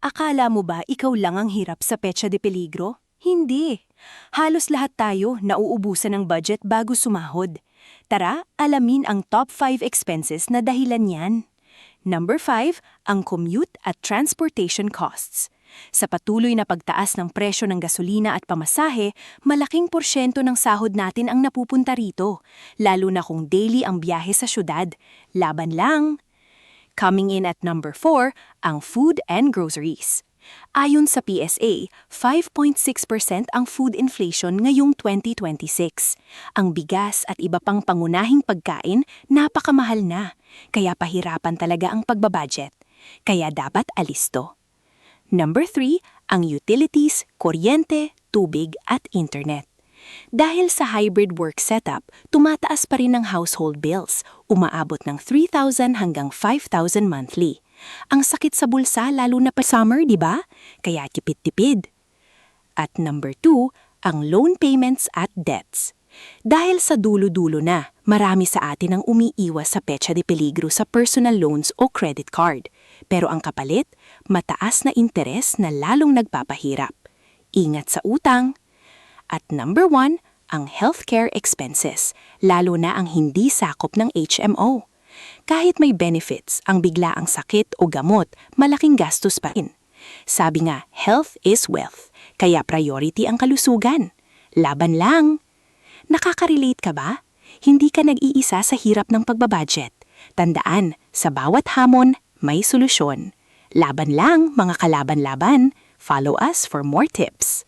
Akala mo ba ikaw lang ang hirap sa petsa de peligro? Hindi. Halos lahat tayo nauubusan ng budget bago sumahod. Tara, alamin ang top 5 expenses na dahilan yan. Number 5, ang commute at transportation costs. Sa patuloy na pagtaas ng presyo ng gasolina at pamasahe, malaking porsyento ng sahod natin ang napupunta rito, lalo na kung daily ang biyahe sa syudad. Laban lang! Coming in at number 4, ang food and groceries. Ayon sa PSA, 5.6% ang food inflation ngayong 2026. Ang bigas at iba pang pangunahing pagkain napakamahal na, kaya pahirapan talaga ang pagbabudget. Kaya dapat alisto. Number 3, ang utilities, kuryente, tubig at internet. Dahil sa hybrid work setup, tumataas pa rin ang household bills, umaabot ng 3,000 hanggang 5,000 monthly. Ang sakit sa bulsa lalo na pa summer, di ba? Kaya tipid-tipid. At number 2, ang loan payments at debts. Dahil sa dulo-dulo na, marami sa atin ang umiiwas sa petsa de peligro sa personal loans o credit card. Pero ang kapalit, mataas na interes na lalong nagpapahirap. Ingat sa utang. At number 1, ang healthcare expenses, lalo na ang hindi sakop ng HMO. Kahit may benefits, ang biglaang sakit o gamot, malaking gastos pa rin. Sabi nga, health is wealth, kaya priority ang kalusugan. Laban lang! Nakaka-relate ka ba? Hindi ka nag-iisa sa hirap ng pagbabudget. Tandaan, sa bawat hamon, may solusyon. Laban lang, mga kalaban-laban. Follow us for more tips.